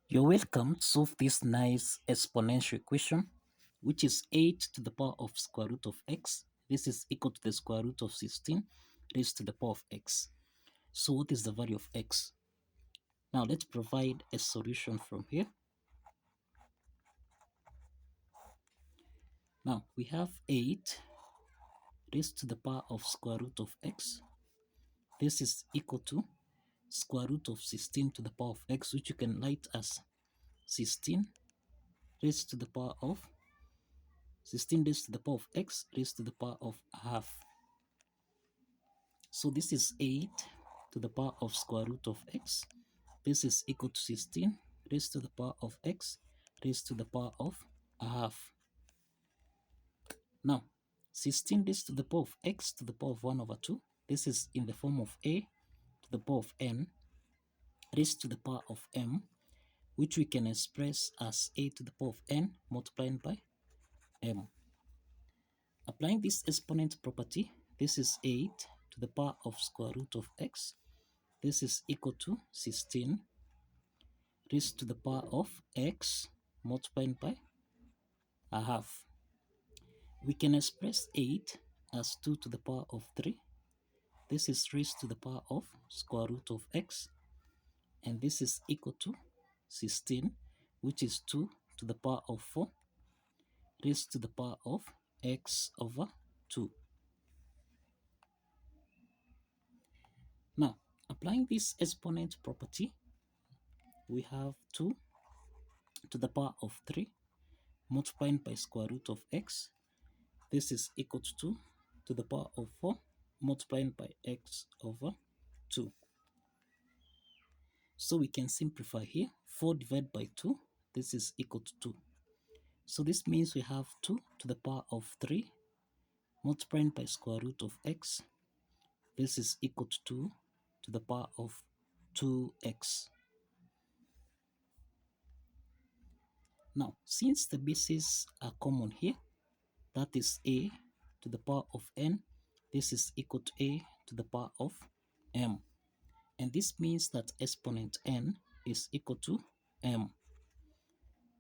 You're welcome to solve this nice exponential equation, which is 8 to the power of square root of x. This is equal to the square root of 16 raised to the power of x. So what is the value of x? Now let's provide a solution from here. Now we have 8 raised to the power of square root of x. This is equal to square root of 16 to the power of x, which you can write as 16 raised to the power of 16 raised to the power of x raised to the power of half. So this is 8 to the power of square root of x. This is equal to 16 raised to the power of x raised to the power of a half. Now, 16 raised to the power of x to the power of 1 over 2. This is in the form of a to the power of n raised to the power of m, which we can express as a to the power of n multiplied by m. Applying this exponent property, this is 8 to the power of square root of x. This is equal to 16 raised to the power of x multiplied by a half. We can express 8 as 2 to the power of 3. This is raised to the power of square root of x. And this is equal to 16, which is 2 to the power of 4 raised to the power of x over 2. Now, applying this exponent property, we have 2 to the power of 3 multiplied by square root of x. This is equal to 2 to the power of 4 multiplied by x over 2. So we can simplify here. 4 divided by 2, this is equal to 2. So this means we have 2 to the power of 3 multiplied by square root of x. This is equal to 2 to the power of 2x. Now, since the bases are common here, that is a to the power of n, this is equal to a to the power of m. And this means that exponent n is equal to m.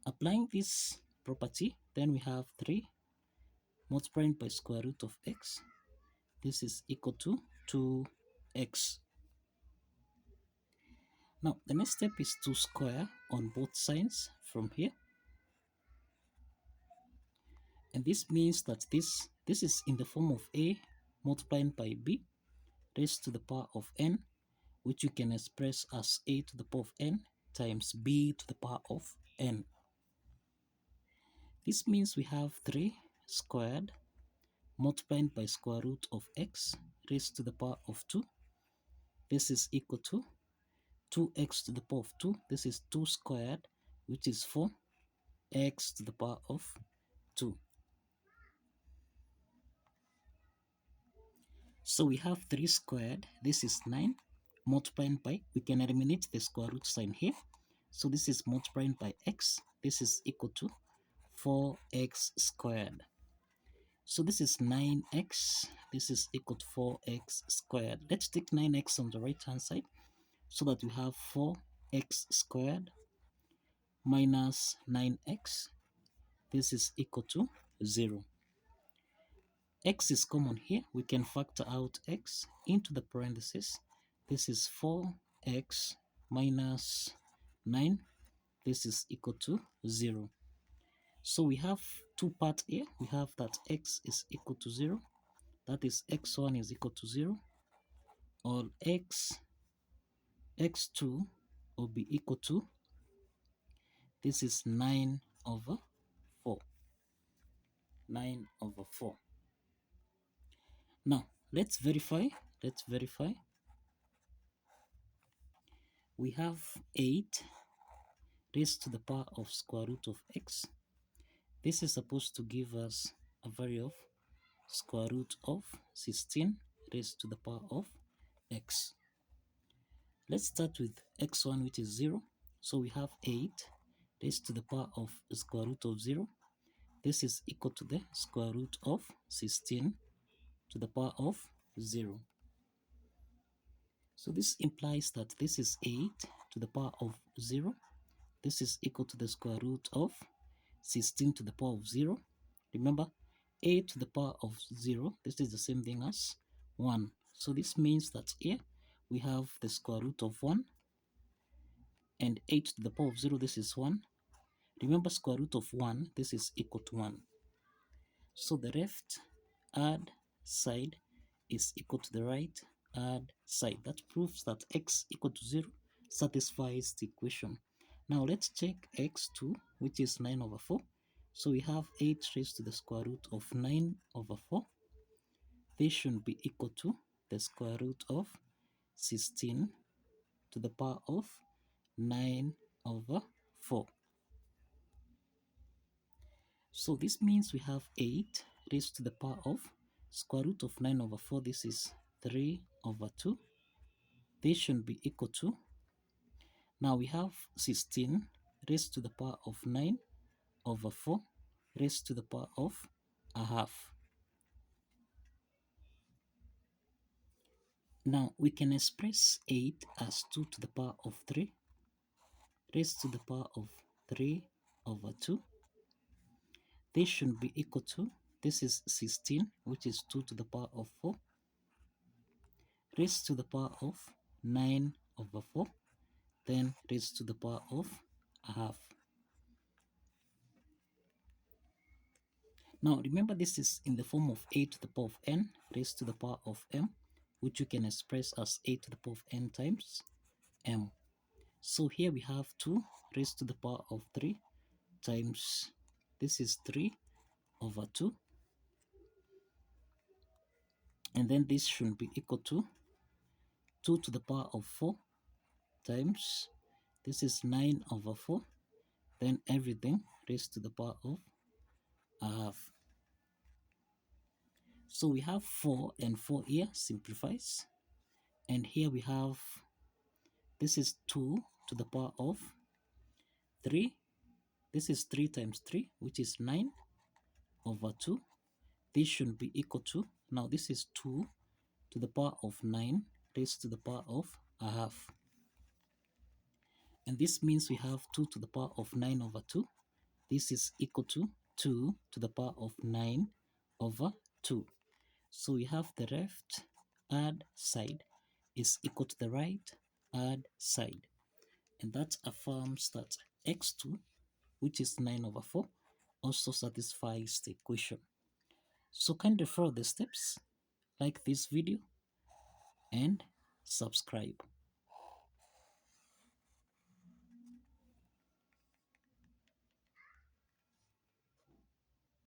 Applying this property, then we have 3 multiplied by square root of x. This is equal to 2x. Now, the next step is to square on both sides from here. And this means that this is in the form of a multiplied by b raised to the power of n, which you can express as a to the power of n times b to the power of n. This means we have 3 squared multiplied by square root of x raised to the power of 2. This is equal to 2x to the power of 2. This is 2 squared, which is 4x to the power of 2. So we have 3 squared. This is 9 multiplied by, we can eliminate the square root sign here. So this is multiplied by x. This is equal to 4x squared. So this is 9x. This is equal to 4x squared. Let's take 9x on the right hand side so that we have 4x squared minus 9x. This is equal to 0. X is common here. We can factor out x into the parentheses. This is 4x minus 9. This is equal to 0. So we have two parts here. We have that x is equal to 0. That is x1 is equal to 0. Or x2 will be equal to, this is 9 over 4. 9 over 4. Now, let's verify. We have 8 raised to the power of square root of x. This is supposed to give us a value of square root of 16 raised to the power of x. Let's start with x1, which is 0. So we have 8 raised to the power of square root of 0. This is equal to the square root of 16 to the power of 0. So this implies that this is 8 to the power of 0. this is equal to the square root of 16 to the power of 0. Remember, a to the power of 0, this is the same thing as 1. So this means that here we have the square root of 1, and a to the power of 0, this is 1. Remember, square root of 1, this is equal to 1. So the left add side is equal to the right add side. That proves that x equal to 0 satisfies the equation. Now let's check x2, which is 9 over 4. So we have 8 raised to the square root of 9 over 4. This should be equal to the square root of 16 to the power of 9 over 4. So this means we have 8 raised to the power of square root of 9 over 4. This is 3 over 2. This should be equal to, now we have 16 raised to the power of 9 over 4 raised to the power of a half. Now we can express 8 as 2 to the power of 3 raised to the power of 3 over 2. This should be equal to, this is 16, which is 2 to the power of 4 raised to the power of 9 over 4, then raised to the power of a half. Now remember, this is in the form of a to the power of n raised to the power of m, which you can express as a to the power of n times m. So here we have 2 raised to the power of 3 times, this is 3 over 2, and then this should be equal to 2 to the power of 4 times, this is 9 over 4, then everything raised to the power of a half. So we have 4 and 4 here, simplifies, and here we have, this is 2 to the power of 3, this is 3 times 3, which is 9 over 2. This should be equal to, now this is 2 to the power of 9 raised to the power of a half. And this means we have 2 to the power of 9 over 2. This is equal to 2 to the power of 9 over 2. So we have the left add side is equal to the right add side. And that affirms that x2, which is 9 over 4, also satisfies the equation. So kindly follow the steps, like this video, and subscribe.